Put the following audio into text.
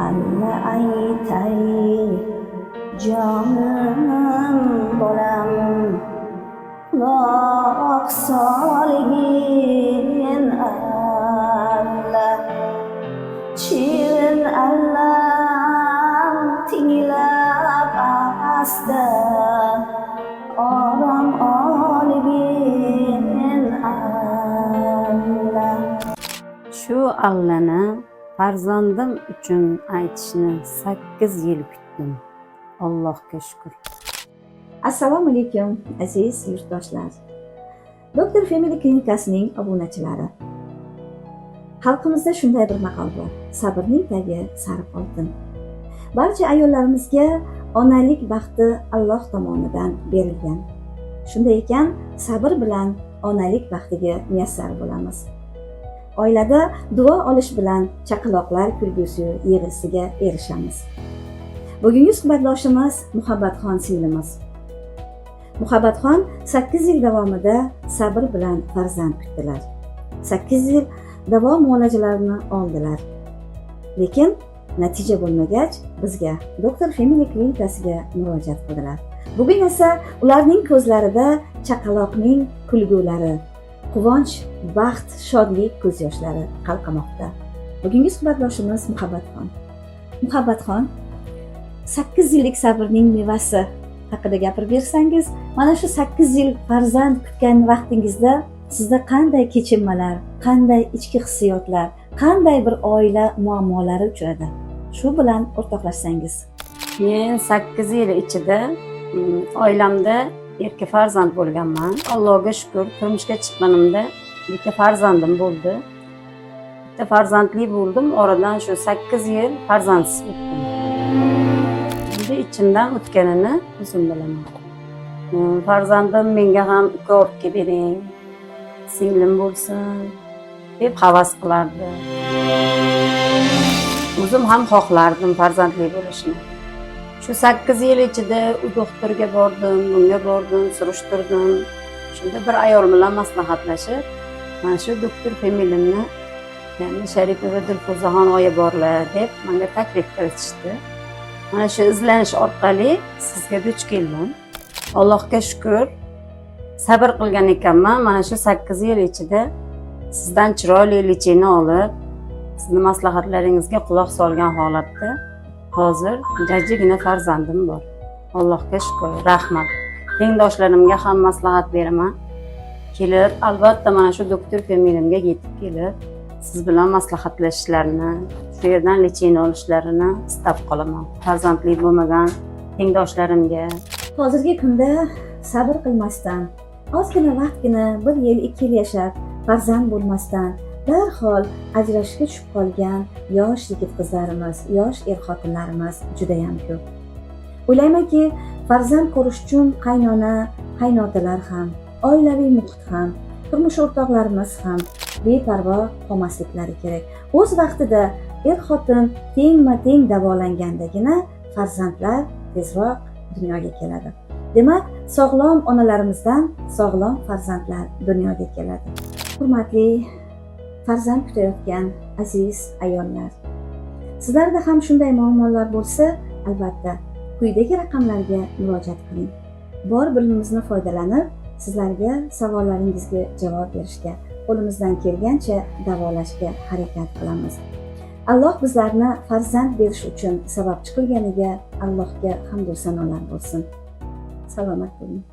alla aytay jonim bolam quloq solgin alla shirin allam tinglab asta orom olgin alla. Shu allani farzandim uchun aytishni 8 yil kutdim. Allohga shukr. Assalomu alaykum aziz yurtdoshlar. Doktor Family klinikasining obunachilari. Xalqimizda shunday bir maqol bor. Sabrning tagi sariq oltin. Barcha ayollarimizga onalik baxti Alloh tomonidan berilgan. Shunday ekan, sabr bilan onalik baxtiga muyassar bo'lamiz. Oilada duo olish bilan chaqaloqlar kulgusi yig'isiga erishamiz. Bugungi suhbatdoshimiz Muhabbatxon singlimiz. Muhabbatxon 8 yil davomida sabr bilan farzand kutdilar. 8 yil davo muolajalarini oldilar. Lekin natija bo'lmagach, bizga Doktor Family klinikasiga murojaat qildilar. Bugun esa ularning ko'zlarida chaqaloqning kulgulari, quvonch, baxt, shodlik ko'z yoshlari qalqamoqda. Bugungi suhbatdoshimiz Muhabbatxon. Muhabbatxon, 8 yillik sabrning mevasi haqida gapirib bersangiz, mana shu 8 yil farzand kutgan vaqtingizda sizda qanday kechinmalar, qanday ichki hissiyotlar, qanday bir oila muammolari uchradi? Shu bilan o'rtoqlashsangiz. Men 8 yil ichida oilamda erkak farzand bo'lganman. Allohga shukr, turmushga chiqqanimda bitta farzandim bo'ldi. Bitta farzandli bo'ldim. Oradan shu 8 yil farzandsiz o'tdim. Endi ichimdan o'tganini o'zim bilaman. Farzandim menga ham uka olib kelib bering, singlim bo'lsin deb havas qilardi. O'zim ham xohlardim farzandli bo'lishni. Shu 8 yil ichida u doktorga bordim, bunga bordim, surishtirdim. Shunda bir ayol bilan maslahatlashib, mana shu Doktor Family'ni, ya'ni Sharipova Dilfuzaxon oyi borlar deb menga taklif qilishdi. Mana shu izlanish orqali sizga duch keldim. Allohga shukr, sabr qilgan ekanman. Mana shu 8 yil ichida sizdan chiroyli licheni olib, sizning maslahatlaringizga quloq solgan holatda hozir jajjigina farzandim bor. Allohga shukr, rahmat. Tengdoshlarimga ham maslahat beraman. Kelib, albatta mana shu Doktor Family'ga yetib kelib, siz bilan maslahatlashishlarini, shu yerdan lecheni olishlarini istab qolaman. Farzandli bo'lmagan tengdoshlarimga. Hozirgi kunda sabr qilmasdan, ozgina vaqtgina 1 yil, 2 yil yashab, farzand bo'lmasdan darhol ajrashishga tushib qolgan yosh yigit qizlarimiz, yosh er xotinlarimiz juda ham ko'p. O'ylaymanki, farzand ko'rish uchun qaynona, qaynotalar ham, oilaviy muhit ham, turmush o'rtoqlarimiz ham beparvo qolmasliklari kerak. O'z vaqtida er xotin tengma-teng davolangandagina farzandlar tezroq dunyoga keladi. Demak, sog'lom onalarimizdan sog'lom farzandlar dunyoga keladi. Hurmatli farzand kutayotgan aziz ayollar, sizlarda ham shunday muammolar bo'lsa, albatta quyidagi raqamlarga murojaat qiling. Bor bilimimizni foydalanib, sizlarga savollaringizga javob berishga, qo'limizdan kelgancha davolashga harakat qilamiz. Alloh bizlarni farzand berish uchun sababchi qilganiga Allohga hamd va sanolar bo'lsin. Salomat bo'ling.